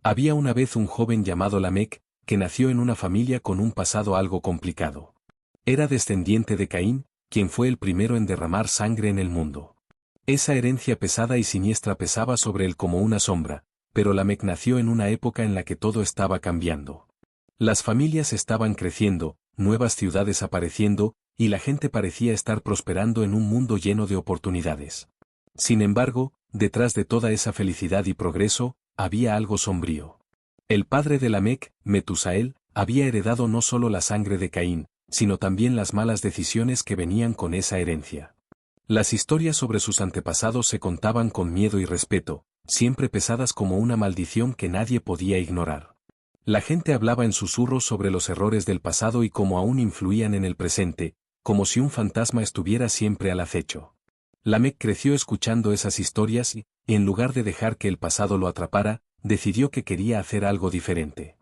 Había una vez un joven llamado Lamec, que nació en una familia con un pasado algo complicado. Era descendiente de Caín, quien fue el primero en derramar sangre en el mundo. Esa herencia pesada y siniestra pesaba sobre él como una sombra, pero Lamec nació en una época en la que todo estaba cambiando. Las familias estaban creciendo, nuevas ciudades apareciendo, y la gente parecía estar prosperando en un mundo lleno de oportunidades. Sin embargo, detrás de toda esa felicidad y progreso, había algo sombrío. El padre de Lamec, Metusael, había heredado no solo la sangre de Caín, sino también las malas decisiones que venían con esa herencia. Las historias sobre sus antepasados se contaban con miedo y respeto, siempre pesadas como una maldición que nadie podía ignorar. La gente hablaba en susurros sobre los errores del pasado y cómo aún influían en el presente, como si un fantasma estuviera siempre al acecho. Lamec creció escuchando esas historias y, en lugar de dejar que el pasado lo atrapara, decidió que quería hacer algo diferente.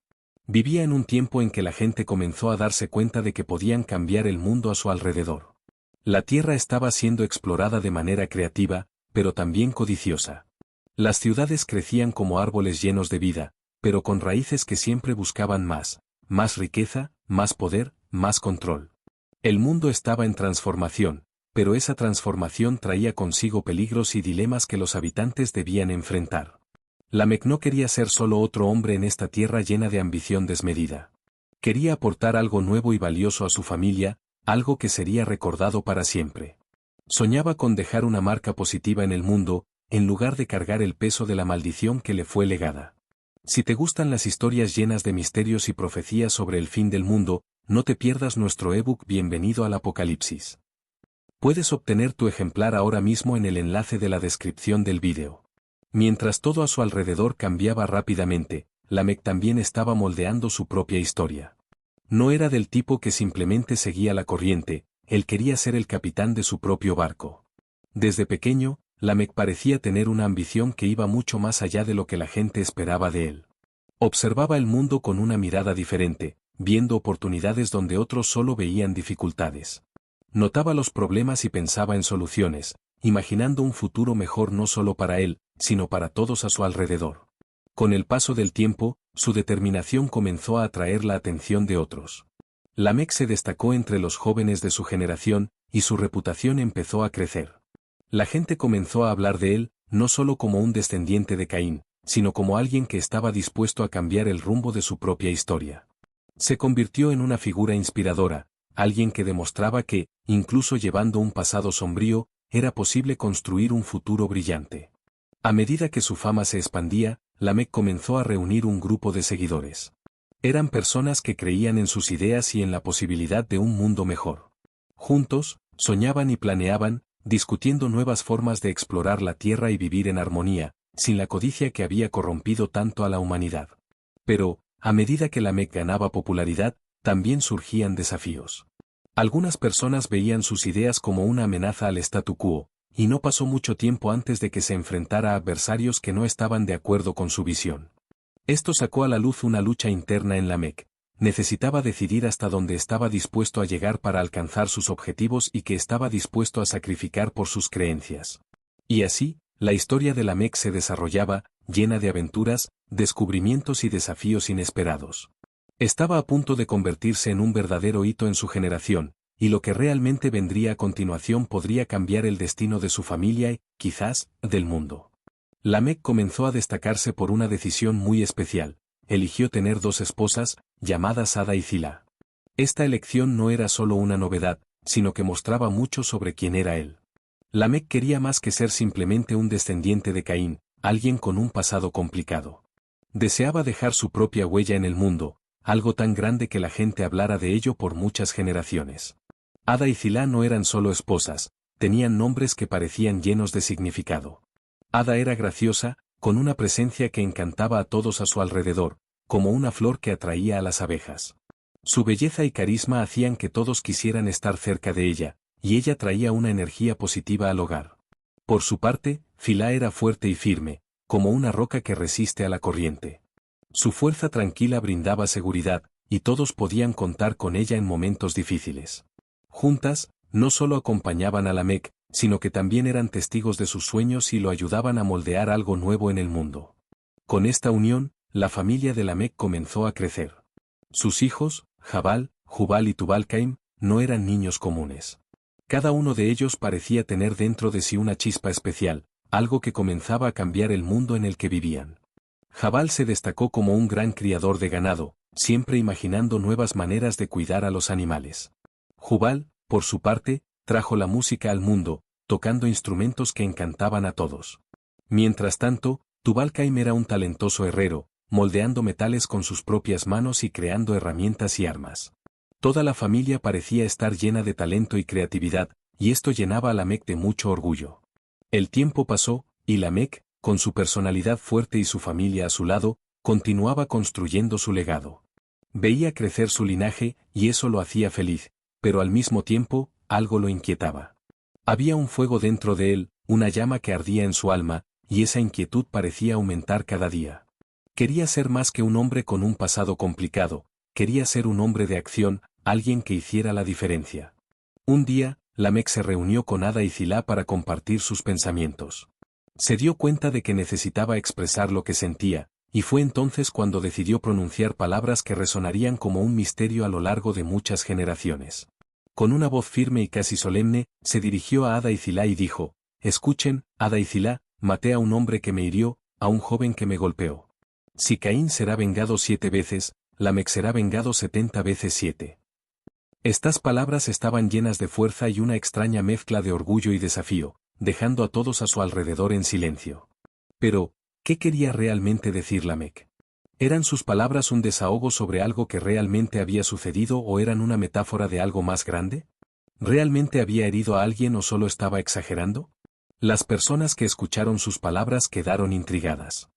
Vivía en un tiempo en que la gente comenzó a darse cuenta de que podían cambiar el mundo a su alrededor. La tierra estaba siendo explorada de manera creativa, pero también codiciosa. Las ciudades crecían como árboles llenos de vida, pero con raíces que siempre buscaban más riqueza, más poder, más control. El mundo estaba en transformación, pero esa transformación traía consigo peligros y dilemas que los habitantes debían enfrentar. Lamec no quería ser solo otro hombre en esta tierra llena de ambición desmedida. Quería aportar algo nuevo y valioso a su familia, algo que sería recordado para siempre. Soñaba con dejar una marca positiva en el mundo, en lugar de cargar el peso de la maldición que le fue legada. Si te gustan las historias llenas de misterios y profecías sobre el fin del mundo, no te pierdas nuestro ebook Bienvenido al Apocalipsis. Puedes obtener tu ejemplar ahora mismo en el enlace de la descripción del vídeo. Mientras todo a su alrededor cambiaba rápidamente, Lamec también estaba moldeando su propia historia. No era del tipo que simplemente seguía la corriente, él quería ser el capitán de su propio barco. Desde pequeño, Lamec parecía tener una ambición que iba mucho más allá de lo que la gente esperaba de él. Observaba el mundo con una mirada diferente, viendo oportunidades donde otros solo veían dificultades. Notaba los problemas y pensaba en soluciones, imaginando un futuro mejor no solo para él, sino para todos a su alrededor. Con el paso del tiempo, su determinación comenzó a atraer la atención de otros. Lamec se destacó entre los jóvenes de su generación, y su reputación empezó a crecer. La gente comenzó a hablar de él, no solo como un descendiente de Caín, sino como alguien que estaba dispuesto a cambiar el rumbo de su propia historia. Se convirtió en una figura inspiradora, alguien que demostraba que, incluso llevando un pasado sombrío, era posible construir un futuro brillante. A medida que su fama se expandía, Lamec comenzó a reunir un grupo de seguidores. Eran personas que creían en sus ideas y en la posibilidad de un mundo mejor. Juntos, soñaban y planeaban, discutiendo nuevas formas de explorar la tierra y vivir en armonía, sin la codicia que había corrompido tanto a la humanidad. Pero, a medida que Lamec ganaba popularidad, también surgían desafíos. Algunas personas veían sus ideas como una amenaza al statu quo, y no pasó mucho tiempo antes de que se enfrentara a adversarios que no estaban de acuerdo con su visión. Esto sacó a la luz una lucha interna en Lamec. Necesitaba decidir hasta dónde estaba dispuesto a llegar para alcanzar sus objetivos y qué estaba dispuesto a sacrificar por sus creencias. Y así, la historia de Lamec se desarrollaba, llena de aventuras, descubrimientos y desafíos inesperados. Estaba a punto de convertirse en un verdadero hito en su generación, y lo que realmente vendría a continuación podría cambiar el destino de su familia y, quizás, del mundo. Lamec comenzó a destacarse por una decisión muy especial. Eligió tener dos esposas, llamadas Ada y Zila. Esta elección no era solo una novedad, sino que mostraba mucho sobre quién era él. Lamec quería más que ser simplemente un descendiente de Caín, alguien con un pasado complicado. Deseaba dejar su propia huella en el mundo, algo tan grande que la gente hablara de ello por muchas generaciones. Ada y Zila no eran solo esposas, tenían nombres que parecían llenos de significado. Ada era graciosa, con una presencia que encantaba a todos a su alrededor, como una flor que atraía a las abejas. Su belleza y carisma hacían que todos quisieran estar cerca de ella, y ella traía una energía positiva al hogar. Por su parte, Zila era fuerte y firme, como una roca que resiste a la corriente. Su fuerza tranquila brindaba seguridad, y todos podían contar con ella en momentos difíciles. Juntas, no solo acompañaban a Lamec, sino que también eran testigos de sus sueños y lo ayudaban a moldear algo nuevo en el mundo. Con esta unión, la familia de Lamec comenzó a crecer. Sus hijos, Jabal, Jubal y Tubal-Caim, no eran niños comunes. Cada uno de ellos parecía tener dentro de sí una chispa especial, algo que comenzaba a cambiar el mundo en el que vivían. Jabal se destacó como un gran criador de ganado, siempre imaginando nuevas maneras de cuidar a los animales. Jubal, por su parte, trajo la música al mundo, tocando instrumentos que encantaban a todos. Mientras tanto, Tubal-Caim era un talentoso herrero, moldeando metales con sus propias manos y creando herramientas y armas. Toda la familia parecía estar llena de talento y creatividad, y esto llenaba a Lamec de mucho orgullo. El tiempo pasó, y Lamec, con su personalidad fuerte y su familia a su lado, continuaba construyendo su legado. Veía crecer su linaje, y eso lo hacía feliz, pero al mismo tiempo, algo lo inquietaba. Había un fuego dentro de él, una llama que ardía en su alma, y esa inquietud parecía aumentar cada día. Quería ser más que un hombre con un pasado complicado, quería ser un hombre de acción, alguien que hiciera la diferencia. Un día, Lamec se reunió con Ada y Zilá para compartir sus pensamientos. Se dio cuenta de que necesitaba expresar lo que sentía, y fue entonces cuando decidió pronunciar palabras que resonarían como un misterio a lo largo de muchas generaciones. Con una voz firme y casi solemne, se dirigió a Ada y Zilá y dijo: «Escuchen, Ada y Zilá, maté a un hombre que me hirió, a un joven que me golpeó. Si Caín será vengado 7 veces, Lamec será vengado 70 veces 7». Estas palabras estaban llenas de fuerza y una extraña mezcla de orgullo y desafío, dejando a todos a su alrededor en silencio. Pero, ¿qué quería realmente decir Lamec? ¿Eran sus palabras un desahogo sobre algo que realmente había sucedido o eran una metáfora de algo más grande? ¿Realmente había herido a alguien o solo estaba exagerando? Las personas que escucharon sus palabras quedaron intrigadas.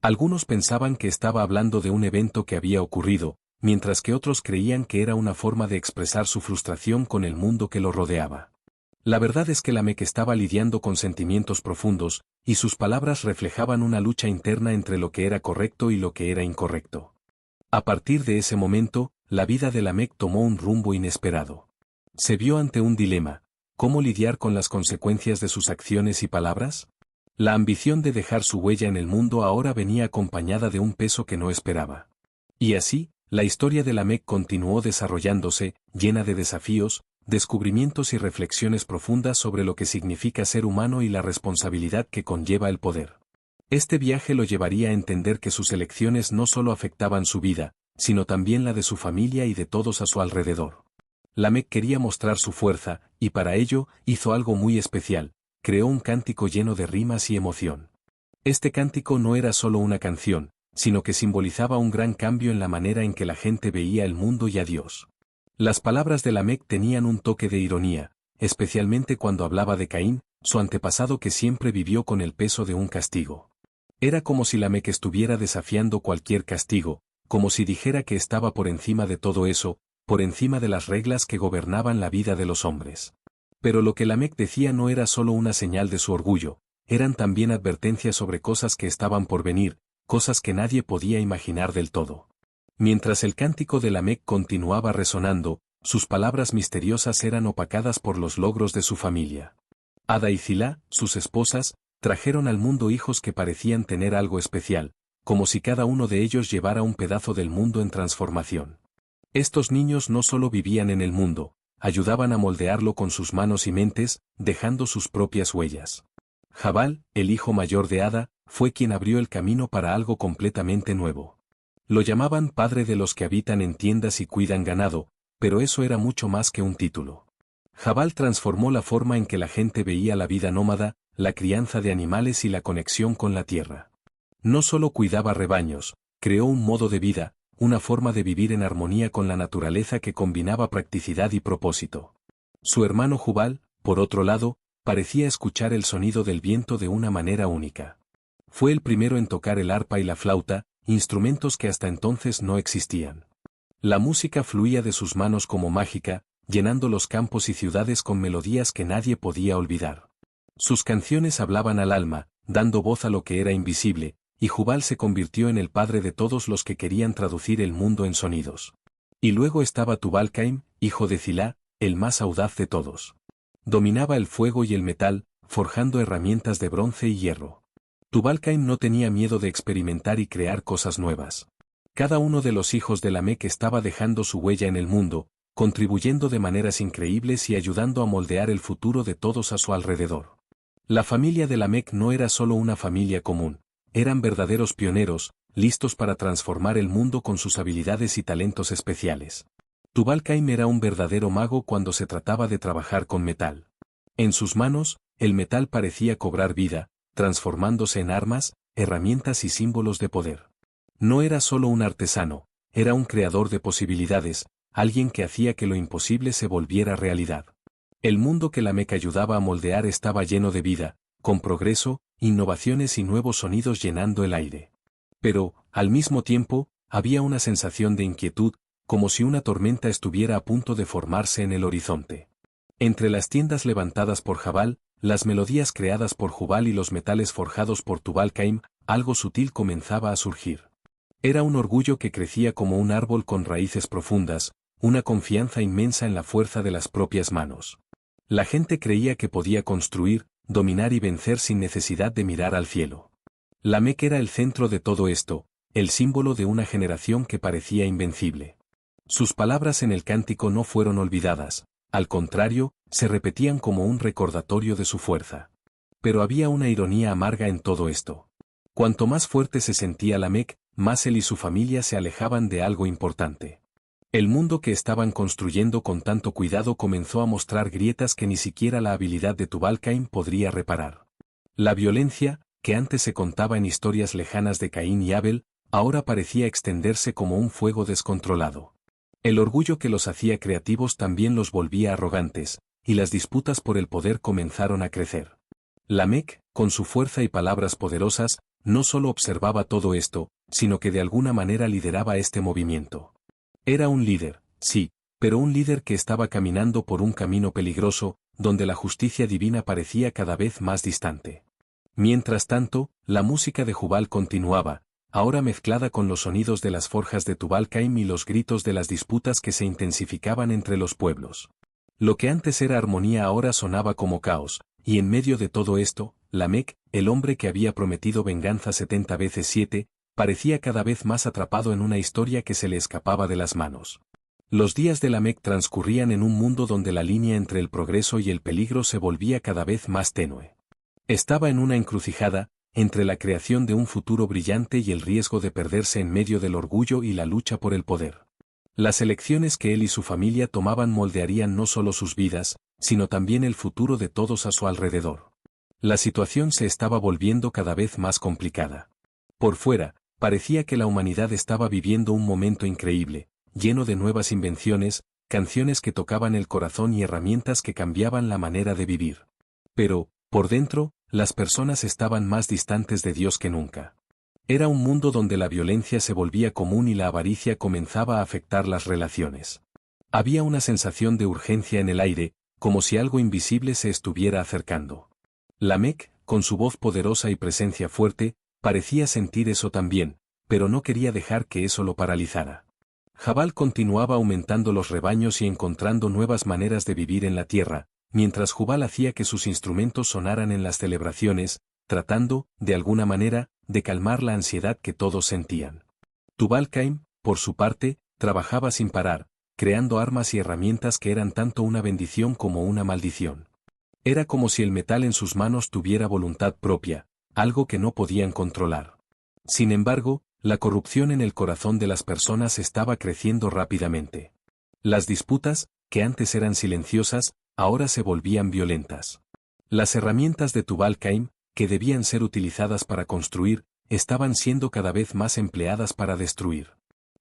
Algunos pensaban que estaba hablando de un evento que había ocurrido, mientras que otros creían que era una forma de expresar su frustración con el mundo que lo rodeaba. La verdad es que Lamec estaba lidiando con sentimientos profundos, y sus palabras reflejaban una lucha interna entre lo que era correcto y lo que era incorrecto. A partir de ese momento, la vida de Lamec tomó un rumbo inesperado. Se vio ante un dilema: ¿cómo lidiar con las consecuencias de sus acciones y palabras? La ambición de dejar su huella en el mundo ahora venía acompañada de un peso que no esperaba. Y así, la historia de Lamec continuó desarrollándose, llena de desafíos, descubrimientos y reflexiones profundas sobre lo que significa ser humano y la responsabilidad que conlleva el poder. Este viaje lo llevaría a entender que sus elecciones no solo afectaban su vida, sino también la de su familia y de todos a su alrededor. Lamec quería mostrar su fuerza, y para ello, hizo algo muy especial: creó un cántico lleno de rimas y emoción. Este cántico no era solo una canción, sino que simbolizaba un gran cambio en la manera en que la gente veía el mundo y a Dios. Las palabras de Lamec tenían un toque de ironía, especialmente cuando hablaba de Caín, su antepasado que siempre vivió con el peso de un castigo. Era como si Lamec estuviera desafiando cualquier castigo, como si dijera que estaba por encima de todo eso, por encima de las reglas que gobernaban la vida de los hombres. Pero lo que Lamec decía no era solo una señal de su orgullo, eran también advertencias sobre cosas que estaban por venir, cosas que nadie podía imaginar del todo. Mientras el cántico de Lamec continuaba resonando, sus palabras misteriosas eran opacadas por los logros de su familia. Ada y Zilá, sus esposas, trajeron al mundo hijos que parecían tener algo especial, como si cada uno de ellos llevara un pedazo del mundo en transformación. Estos niños no solo vivían en el mundo, ayudaban a moldearlo con sus manos y mentes, dejando sus propias huellas. Jabal, el hijo mayor de Ada, fue quien abrió el camino para algo completamente nuevo. Lo llamaban padre de los que habitan en tiendas y cuidan ganado, pero eso era mucho más que un título. Jabal transformó la forma en que la gente veía la vida nómada, la crianza de animales y la conexión con la tierra. No solo cuidaba rebaños, creó un modo de vida, una forma de vivir en armonía con la naturaleza que combinaba practicidad y propósito. Su hermano Jubal, por otro lado, parecía escuchar el sonido del viento de una manera única. Fue el primero en tocar el arpa y la flauta, instrumentos que hasta entonces no existían. La música fluía de sus manos como mágica, llenando los campos y ciudades con melodías que nadie podía olvidar. Sus canciones hablaban al alma, dando voz a lo que era invisible, y Jubal se convirtió en el padre de todos los que querían traducir el mundo en sonidos. Y luego estaba Tubal-Caim, hijo de Zilá, el más audaz de todos. Dominaba el fuego y el metal, forjando herramientas de bronce y hierro. Tubal-Caín no tenía miedo de experimentar y crear cosas nuevas. Cada uno de los hijos de Lamec estaba dejando su huella en el mundo, contribuyendo de maneras increíbles y ayudando a moldear el futuro de todos a su alrededor. La familia de Lamec no era solo una familia común, eran verdaderos pioneros, listos para transformar el mundo con sus habilidades y talentos especiales. Tubal-Caín era un verdadero mago cuando se trataba de trabajar con metal. En sus manos, el metal parecía cobrar vida, transformándose en armas, herramientas y símbolos de poder. No era solo un artesano, era un creador de posibilidades, alguien que hacía que lo imposible se volviera realidad. El mundo que Lamec ayudaba a moldear estaba lleno de vida, con progreso, innovaciones y nuevos sonidos llenando el aire. Pero, al mismo tiempo, había una sensación de inquietud, como si una tormenta estuviera a punto de formarse en el horizonte. Entre las tiendas levantadas por Jabal, las melodías creadas por Jubal y los metales forjados por Tubal-Caín, algo sutil comenzaba a surgir. Era un orgullo que crecía como un árbol con raíces profundas, una confianza inmensa en la fuerza de las propias manos. La gente creía que podía construir, dominar y vencer sin necesidad de mirar al cielo. Lamec era el centro de todo esto, el símbolo de una generación que parecía invencible. Sus palabras en el cántico no fueron olvidadas, al contrario, se repetían como un recordatorio de su fuerza. Pero había una ironía amarga en todo esto. Cuanto más fuerte se sentía Lamec, más él y su familia se alejaban de algo importante. El mundo que estaban construyendo con tanto cuidado comenzó a mostrar grietas que ni siquiera la habilidad de Tubal-Caín podría reparar. La violencia, que antes se contaba en historias lejanas de Caín y Abel, ahora parecía extenderse como un fuego descontrolado. El orgullo que los hacía creativos también los volvía arrogantes, y las disputas por el poder comenzaron a crecer. Lamec, con su fuerza y palabras poderosas, no solo observaba todo esto, sino que de alguna manera lideraba este movimiento. Era un líder, sí, pero un líder que estaba caminando por un camino peligroso, donde la justicia divina parecía cada vez más distante. Mientras tanto, la música de Jubal continuaba, ahora mezclada con los sonidos de las forjas de Tubal-Caín y los gritos de las disputas que se intensificaban entre los pueblos. Lo que antes era armonía ahora sonaba como caos, y en medio de todo esto, Lamec, el hombre que había prometido venganza 70 veces 7, parecía cada vez más atrapado en una historia que se le escapaba de las manos. Los días de Lamec transcurrían en un mundo donde la línea entre el progreso y el peligro se volvía cada vez más tenue. Estaba en una encrucijada, entre la creación de un futuro brillante y el riesgo de perderse en medio del orgullo y la lucha por el poder. Las elecciones que él y su familia tomaban moldearían no solo sus vidas, sino también el futuro de todos a su alrededor. La situación se estaba volviendo cada vez más complicada. Por fuera, parecía que la humanidad estaba viviendo un momento increíble, lleno de nuevas invenciones, canciones que tocaban el corazón y herramientas que cambiaban la manera de vivir. Pero, por dentro, las personas estaban más distantes de Dios que nunca. Era un mundo donde la violencia se volvía común y la avaricia comenzaba a afectar las relaciones. Había una sensación de urgencia en el aire, como si algo invisible se estuviera acercando. Lamec, con su voz poderosa y presencia fuerte, parecía sentir eso también, pero no quería dejar que eso lo paralizara. Jabal continuaba aumentando los rebaños y encontrando nuevas maneras de vivir en la tierra, mientras Jubal hacía que sus instrumentos sonaran en las celebraciones, tratando, de alguna manera, de calmar la ansiedad que todos sentían. Tubal-Caín, por su parte, trabajaba sin parar, creando armas y herramientas que eran tanto una bendición como una maldición. Era como si el metal en sus manos tuviera voluntad propia, algo que no podían controlar. Sin embargo, la corrupción en el corazón de las personas estaba creciendo rápidamente. Las disputas, que antes eran silenciosas, ahora se volvían violentas. Las herramientas de Tubal-Caín, que debían ser utilizadas para construir, estaban siendo cada vez más empleadas para destruir.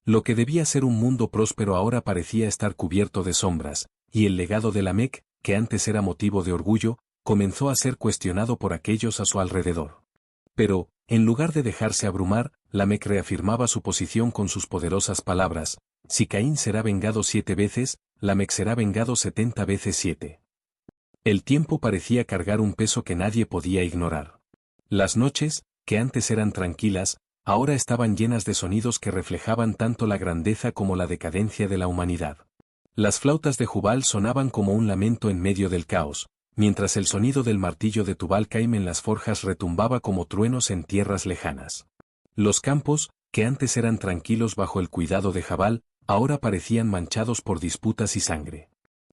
Lo que debía ser un mundo próspero ahora parecía estar cubierto de sombras, y el legado de Lamec, que antes era motivo de orgullo, comenzó a ser cuestionado por aquellos a su alrededor. Pero, en lugar de dejarse abrumar, Lamec reafirmaba su posición con sus poderosas palabras: si Caín será vengado 7 veces, Lamec será vengado 70 veces 7. El tiempo parecía cargar un peso que nadie podía ignorar. Las noches, que antes eran tranquilas, ahora estaban llenas de sonidos que reflejaban tanto la grandeza como la decadencia de la humanidad. Las flautas de Jubal sonaban como un lamento en medio del caos, mientras el sonido del martillo de Tubal-Caim en las forjas retumbaba como truenos en tierras lejanas. Los campos, que antes eran tranquilos bajo el cuidado de Jabal, ahora parecían manchados por disputas y sangre.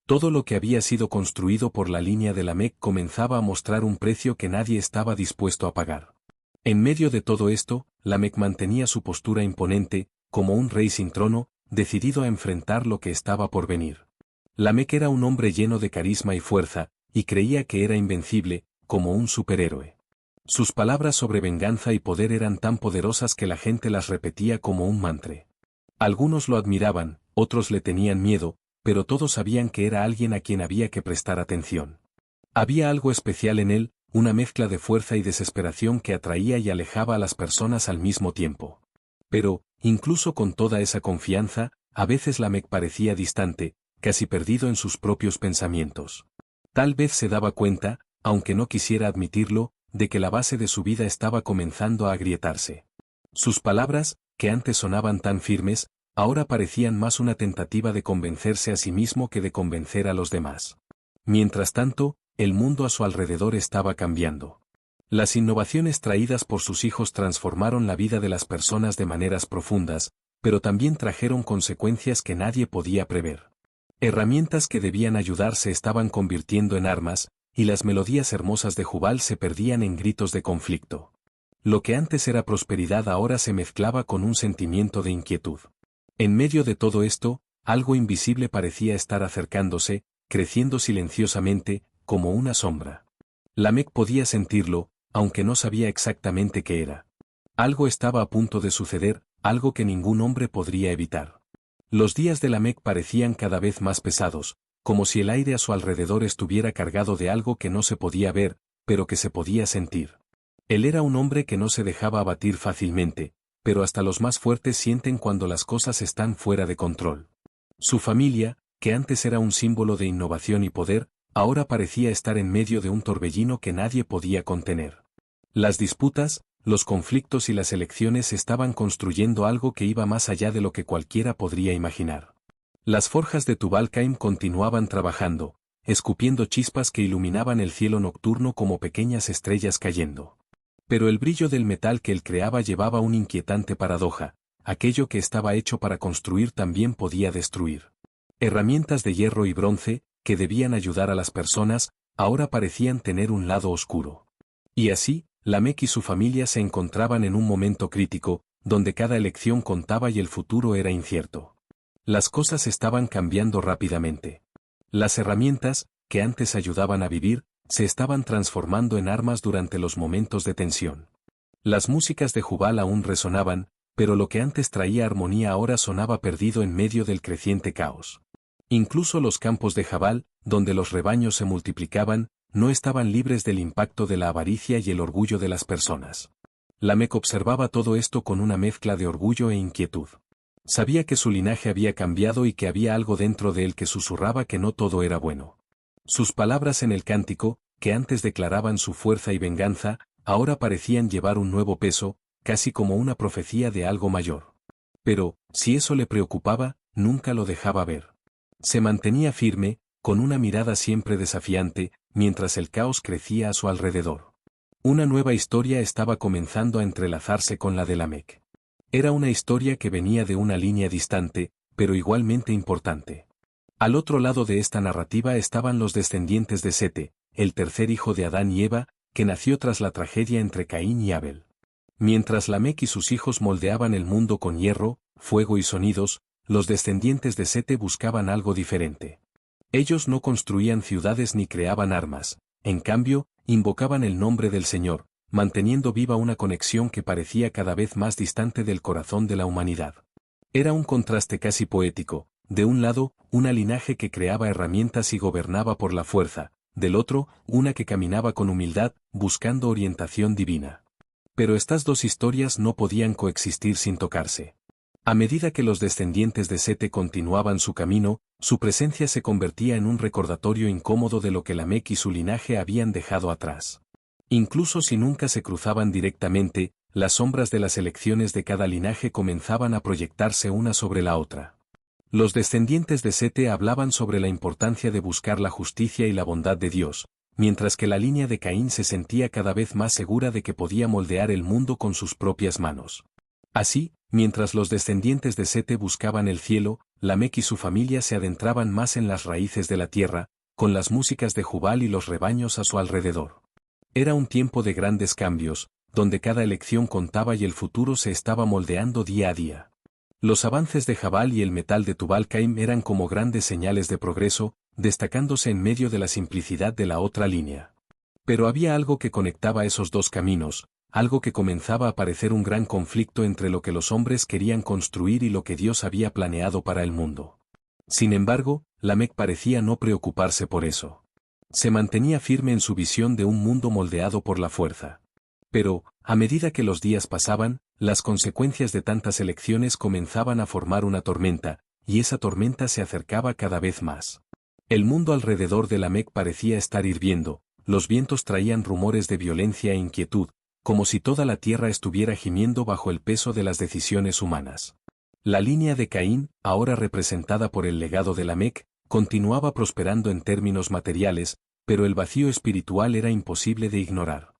Todo lo que había sido construido por la línea de Lamec comenzaba a mostrar un precio que nadie estaba dispuesto a pagar. En medio de todo esto, Lamec mantenía su postura imponente, como un rey sin trono, decidido a enfrentar lo que estaba por venir. Lamec era un hombre lleno de carisma y fuerza, y creía que era invencible, como un superhéroe. Sus palabras sobre venganza y poder eran tan poderosas que la gente las repetía como un mantra. Algunos lo admiraban, otros le tenían miedo, pero todos sabían que era alguien a quien había que prestar atención. Había algo especial en él, una mezcla de fuerza y desesperación que atraía y alejaba a las personas al mismo tiempo. Pero, incluso con toda esa confianza, a veces Lamec parecía distante, casi perdido en sus propios pensamientos. Tal vez se daba cuenta, aunque no quisiera admitirlo, de que la base de su vida estaba comenzando a agrietarse. Sus palabras, que antes sonaban tan firmes, ahora parecían más una tentativa de convencerse a sí mismo que de convencer a los demás. Mientras tanto, el mundo a su alrededor estaba cambiando. Las innovaciones traídas por sus hijos transformaron la vida de las personas de maneras profundas, pero también trajeron consecuencias que nadie podía prever. Herramientas que debían ayudar se estaban convirtiendo en armas, y las melodías hermosas de Jubal se perdían en gritos de conflicto. Lo que antes era prosperidad ahora se mezclaba con un sentimiento de inquietud. En medio de todo esto, algo invisible parecía estar acercándose, creciendo silenciosamente, como una sombra. Lamec podía sentirlo, aunque no sabía exactamente qué era. Algo estaba a punto de suceder, algo que ningún hombre podría evitar. Los días de Lamec parecían cada vez más pesados, como si el aire a su alrededor estuviera cargado de algo que no se podía ver, pero que se podía sentir. Él era un hombre que no se dejaba abatir fácilmente, pero hasta los más fuertes sienten cuando las cosas están fuera de control. Su familia, que antes era un símbolo de innovación y poder, ahora parecía estar en medio de un torbellino que nadie podía contener. Las disputas, los conflictos y las elecciones estaban construyendo algo que iba más allá de lo que cualquiera podría imaginar. Las forjas de Tubal-Caim continuaban trabajando, escupiendo chispas que iluminaban el cielo nocturno como pequeñas estrellas cayendo. Pero el brillo del metal que él creaba llevaba una inquietante paradoja: aquello que estaba hecho para construir también podía destruir. Herramientas de hierro y bronce, que debían ayudar a las personas, ahora parecían tener un lado oscuro. Y así, Lamec y su familia se encontraban en un momento crítico, donde cada elección contaba y el futuro era incierto. Las cosas estaban cambiando rápidamente. Las herramientas, que antes ayudaban a vivir, se estaban transformando en armas durante los momentos de tensión. Las músicas de Jubal aún resonaban, pero lo que antes traía armonía ahora sonaba perdido en medio del creciente caos. Incluso los campos de Jabal, donde los rebaños se multiplicaban, no estaban libres del impacto de la avaricia y el orgullo de las personas. Lamec observaba todo esto con una mezcla de orgullo e inquietud. Sabía que su linaje había cambiado y que había algo dentro de él que susurraba que no todo era bueno. Sus palabras en el cántico, que antes declaraban su fuerza y venganza, ahora parecían llevar un nuevo peso, casi como una profecía de algo mayor. Pero, si eso le preocupaba, nunca lo dejaba ver. Se mantenía firme, con una mirada siempre desafiante, mientras el caos crecía a su alrededor. Una nueva historia estaba comenzando a entrelazarse con la de Lamec. Era una historia que venía de una línea distante, pero igualmente importante. Al otro lado de esta narrativa estaban los descendientes de Sete, el tercer hijo de Adán y Eva, que nació tras la tragedia entre Caín y Abel. Mientras Lamec y sus hijos moldeaban el mundo con hierro, fuego y sonidos, los descendientes de Sete buscaban algo diferente. Ellos no construían ciudades ni creaban armas, en cambio, invocaban el nombre del Señor, manteniendo viva una conexión que parecía cada vez más distante del corazón de la humanidad. Era un contraste casi poético: de un lado, una linaje que creaba herramientas y gobernaba por la fuerza, del otro, una que caminaba con humildad, buscando orientación divina. Pero estas dos historias no podían coexistir sin tocarse. A medida que los descendientes de Sete continuaban su camino, su presencia se convertía en un recordatorio incómodo de lo que Lamec y su linaje habían dejado atrás. Incluso si nunca se cruzaban directamente, las sombras de las elecciones de cada linaje comenzaban a proyectarse una sobre la otra. Los descendientes de Sete hablaban sobre la importancia de buscar la justicia y la bondad de Dios, mientras que la línea de Caín se sentía cada vez más segura de que podía moldear el mundo con sus propias manos. Así, mientras los descendientes de Sete buscaban el cielo, Lamec y su familia se adentraban más en las raíces de la tierra, con las músicas de Jubal y los rebaños a su alrededor. Era un tiempo de grandes cambios, donde cada elección contaba y el futuro se estaba moldeando día a día. Los avances de Jabal y el metal de Tubal-Caim eran como grandes señales de progreso, destacándose en medio de la simplicidad de la otra línea. Pero había algo que conectaba esos dos caminos, algo que comenzaba a parecer un gran conflicto entre lo que los hombres querían construir y lo que Dios había planeado para el mundo. Sin embargo, Lamec parecía no preocuparse por eso. Se mantenía firme en su visión de un mundo moldeado por la fuerza. Pero, a medida que los días pasaban, las consecuencias de tantas elecciones comenzaban a formar una tormenta, y esa tormenta se acercaba cada vez más. El mundo alrededor de Lamec parecía estar hirviendo, los vientos traían rumores de violencia e inquietud, como si toda la tierra estuviera gimiendo bajo el peso de las decisiones humanas. La línea de Caín, ahora representada por el legado de Lamec, continuaba prosperando en términos materiales, pero el vacío espiritual era imposible de ignorar.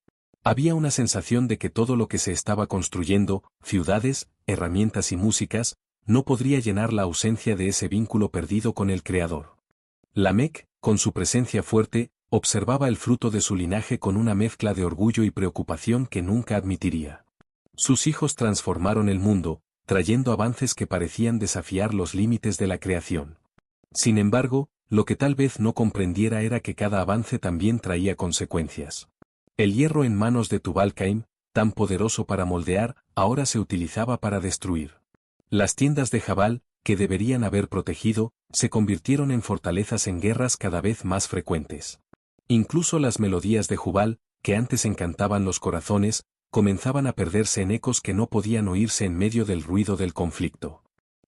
Había una sensación de que todo lo que se estaba construyendo, ciudades, herramientas y músicas, no podría llenar la ausencia de ese vínculo perdido con el Creador. Lamec, con su presencia fuerte, observaba el fruto de su linaje con una mezcla de orgullo y preocupación que nunca admitiría. Sus hijos transformaron el mundo, trayendo avances que parecían desafiar los límites de la creación. Sin embargo, lo que tal vez no comprendiera era que cada avance también traía consecuencias. El hierro en manos de Tubal-Caim, tan poderoso para moldear, ahora se utilizaba para destruir. Las tiendas de Jabal, que deberían haber protegido, se convirtieron en fortalezas en guerras cada vez más frecuentes. Incluso las melodías de Jubal, que antes encantaban los corazones, comenzaban a perderse en ecos que no podían oírse en medio del ruido del conflicto.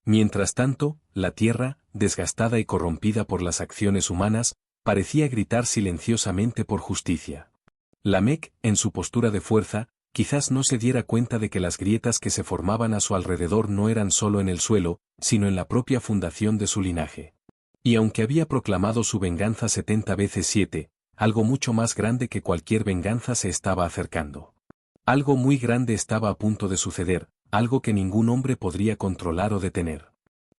Mientras tanto, la tierra, desgastada y corrompida por las acciones humanas, parecía gritar silenciosamente por justicia. Lamec, en su postura de fuerza, quizás no se diera cuenta de que las grietas que se formaban a su alrededor no eran solo en el suelo, sino en la propia fundación de su linaje. Y aunque había proclamado su venganza 70 veces 7, algo mucho más grande que cualquier venganza se estaba acercando. Algo muy grande estaba a punto de suceder, algo que ningún hombre podría controlar o detener.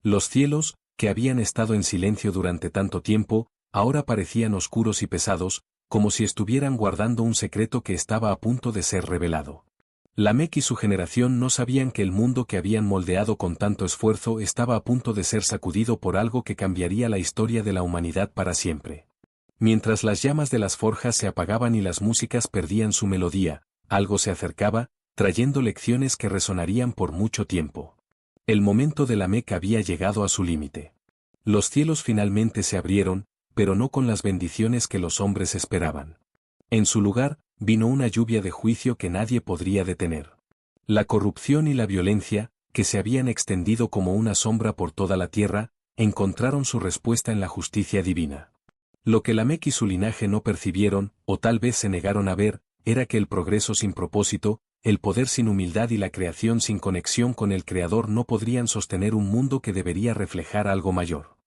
Los cielos, que habían estado en silencio durante tanto tiempo, ahora parecían oscuros y pesados, como si estuvieran guardando un secreto que estaba a punto de ser revelado. Lamec y su generación no sabían que el mundo que habían moldeado con tanto esfuerzo estaba a punto de ser sacudido por algo que cambiaría la historia de la humanidad para siempre. Mientras las llamas de las forjas se apagaban y las músicas perdían su melodía, algo se acercaba, trayendo lecciones que resonarían por mucho tiempo. El momento de Lamec había llegado a su límite. Los cielos finalmente se abrieron, pero no con las bendiciones que los hombres esperaban. En su lugar, vino una lluvia de juicio que nadie podría detener. La corrupción y la violencia, que se habían extendido como una sombra por toda la tierra, encontraron su respuesta en la justicia divina. Lo que Lamec y su linaje no percibieron, o tal vez se negaron a ver, era que el progreso sin propósito, el poder sin humildad y la creación sin conexión con el Creador no podrían sostener un mundo que debería reflejar algo mayor.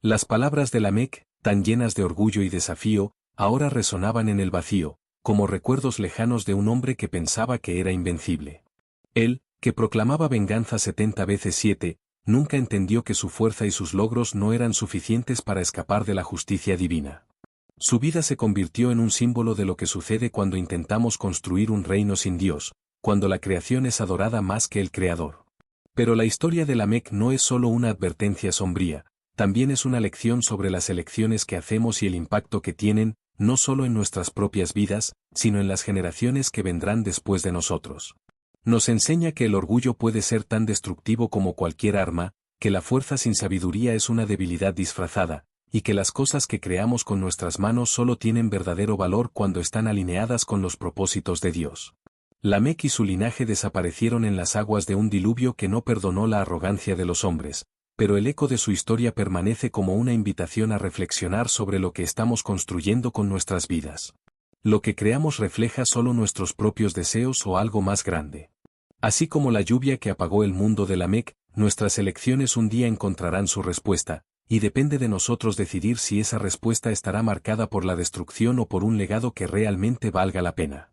Las palabras de Lamec, tan llenas de orgullo y desafío, ahora resonaban en el vacío, como recuerdos lejanos de un hombre que pensaba que era invencible. Él, que proclamaba venganza 70 veces 7, nunca entendió que su fuerza y sus logros no eran suficientes para escapar de la justicia divina. Su vida se convirtió en un símbolo de lo que sucede cuando intentamos construir un reino sin Dios, cuando la creación es adorada más que el Creador. Pero la historia de Lamec no es solo una advertencia sombría, también es una lección sobre las elecciones que hacemos y el impacto que tienen, no solo en nuestras propias vidas, sino en las generaciones que vendrán después de nosotros. Nos enseña que el orgullo puede ser tan destructivo como cualquier arma, que la fuerza sin sabiduría es una debilidad disfrazada, y que las cosas que creamos con nuestras manos solo tienen verdadero valor cuando están alineadas con los propósitos de Dios. Lamec y su linaje desaparecieron en las aguas de un diluvio que no perdonó la arrogancia de los hombres, pero el eco de su historia permanece como una invitación a reflexionar sobre lo que estamos construyendo con nuestras vidas. Lo que creamos refleja solo nuestros propios deseos o algo más grande. Así como la lluvia que apagó el mundo de Lamec, nuestras elecciones un día encontrarán su respuesta, y depende de nosotros decidir si esa respuesta estará marcada por la destrucción o por un legado que realmente valga la pena.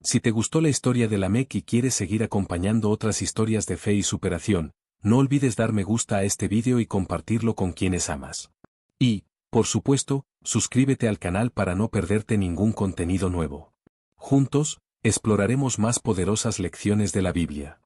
Si te gustó la historia de Lamec y quieres seguir acompañando otras historias de fe y superación, no olvides dar me gusta a este vídeo y compartirlo con quienes amas. Y, por supuesto, suscríbete al canal para no perderte ningún contenido nuevo. Juntos, exploraremos más poderosas lecciones de la Biblia.